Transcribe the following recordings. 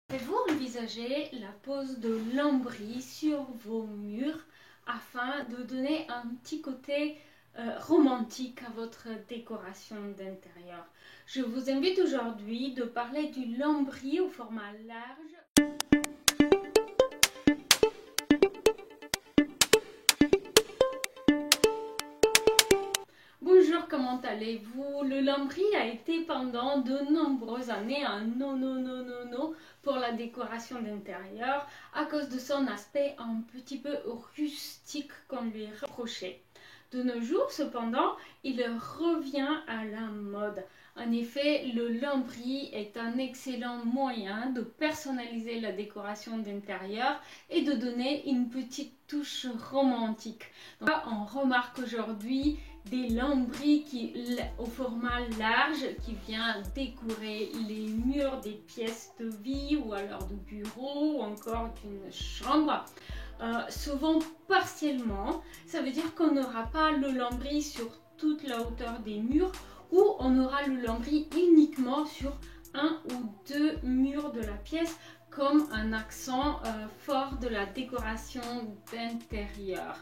Pouvez-vous envisager la pose de lambris sur vos murs afin de donner un petit côté romantique à votre décoration d'intérieur? Je vous invite aujourd'hui de parler du lambris au format large. Bonjour, comment allez-vous? Le lambris a été pendant de nombreuses années un non pour la décoration d'intérieur à cause de son aspect un petit peu rustique qu'on lui reprochait. De nos jours, cependant, il revient à la mode. En effet, le lambris est un excellent moyen de personnaliser la décoration d'intérieur et de donner une petite touche romantique. Donc, on remarque aujourd'hui des lambris au format large qui vient décorer les murs des pièces de vie ou alors de bureau ou encore d'une chambre. Souvent partiellement, ça veut dire qu'on n'aura pas le lambris sur toute la hauteur des murs ou on aura le lambris uniquement sur un ou deux murs de la pièce comme un accent fort de la décoration d'intérieur.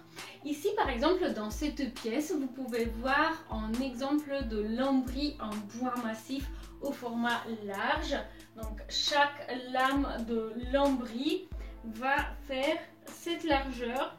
Ici par exemple dans cette pièce vous pouvez voir un exemple de lambris en bois massif au format large. Donc chaque lame de lambris va faire cette largeur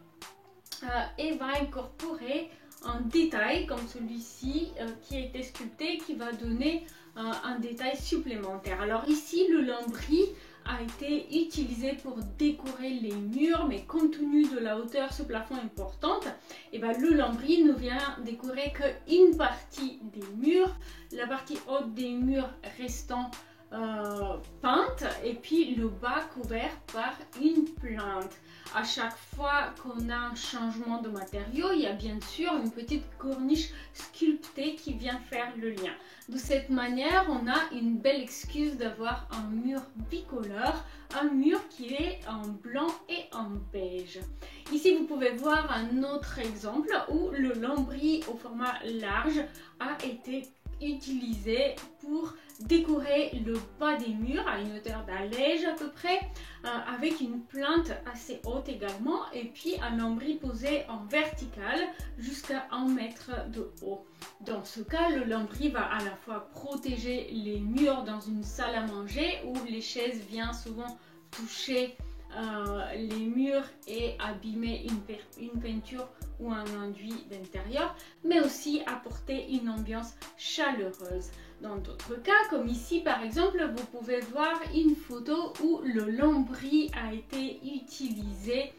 et va incorporer un détail comme celui-ci qui a été sculpté, qui va donner un détail supplémentaire. Alors ici le lambris a été utilisé pour décorer les murs, mais compte tenu de la hauteur, ce plafond importante, et ben le lambris ne vient décorer qu'une partie des murs, la partie haute des murs restant peinte et puis le bas couvert par une plinthe. À chaque fois qu'on a un changement de matériau, il y a bien sûr une petite corniche sculptée qui vient faire le lien. De cette manière, on a une belle excuse d'avoir un mur bicolore, un mur qui est en blanc et en beige. Ici, vous pouvez voir un autre exemple où le lambris au format large a été utilisé pour décorer le bas des murs à une hauteur d'allège à peu près, avec une plinthe assez haute également et puis un lambris posé en vertical jusqu'à 1 mètre de haut. Dans ce cas, le lambris va à la fois protéger les murs dans une salle à manger où les chaises viennent souvent toucher les murs et abîmer une peinture ou un enduit d'intérieur, mais aussi apporter une ambiance chaleureuse. Dans d'autres cas, comme ici par exemple, vous pouvez voir une photo où le lambris a été utilisé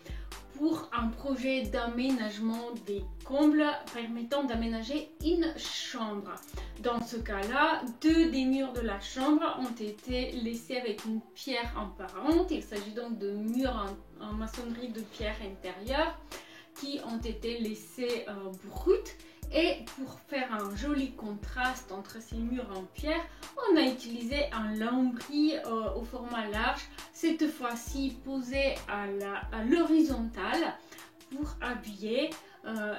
pour un projet d'aménagement des combles permettant d'aménager une chambre. Dans ce cas-là, deux des murs de la chambre ont été laissés avec une pierre apparente. Il s'agit donc de murs en maçonnerie de pierre intérieure qui ont été laissés bruts. Et pour faire un joli contraste entre ces murs en pierre, on a utilisé un lambris au format large, cette fois-ci posé à l'horizontale pour habiller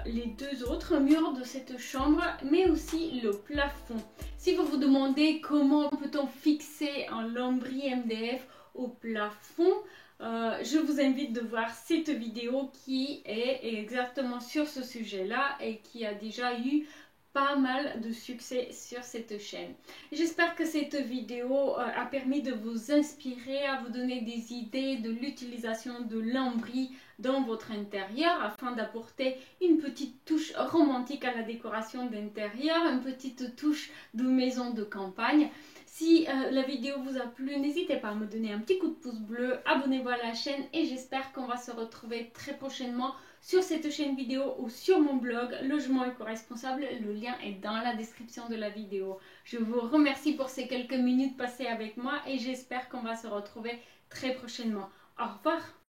les deux autres murs de cette chambre, mais aussi le plafond. Si vous vous demandez comment peut-on fixer un lambris MDF au plafond, je vous invite de voir cette vidéo qui est exactement sur ce sujet-là et qui a déjà eu pas mal de succès sur cette chaîne. J'espère que cette vidéo a permis de vous inspirer, à vous donner des idées de l'utilisation de lambris dans votre intérieur afin d'apporter une petite touche romantique à la décoration d'intérieur, une petite touche de maison de campagne. Si la vidéo vous a plu, n'hésitez pas à me donner un petit coup de pouce bleu, abonnez-vous à la chaîne et j'espère qu'on va se retrouver très prochainement sur cette chaîne vidéo ou sur mon blog Logement éco-responsable. Le lien est dans la description de la vidéo. Je vous remercie pour ces quelques minutes passées avec moi et j'espère qu'on va se retrouver très prochainement. Au revoir!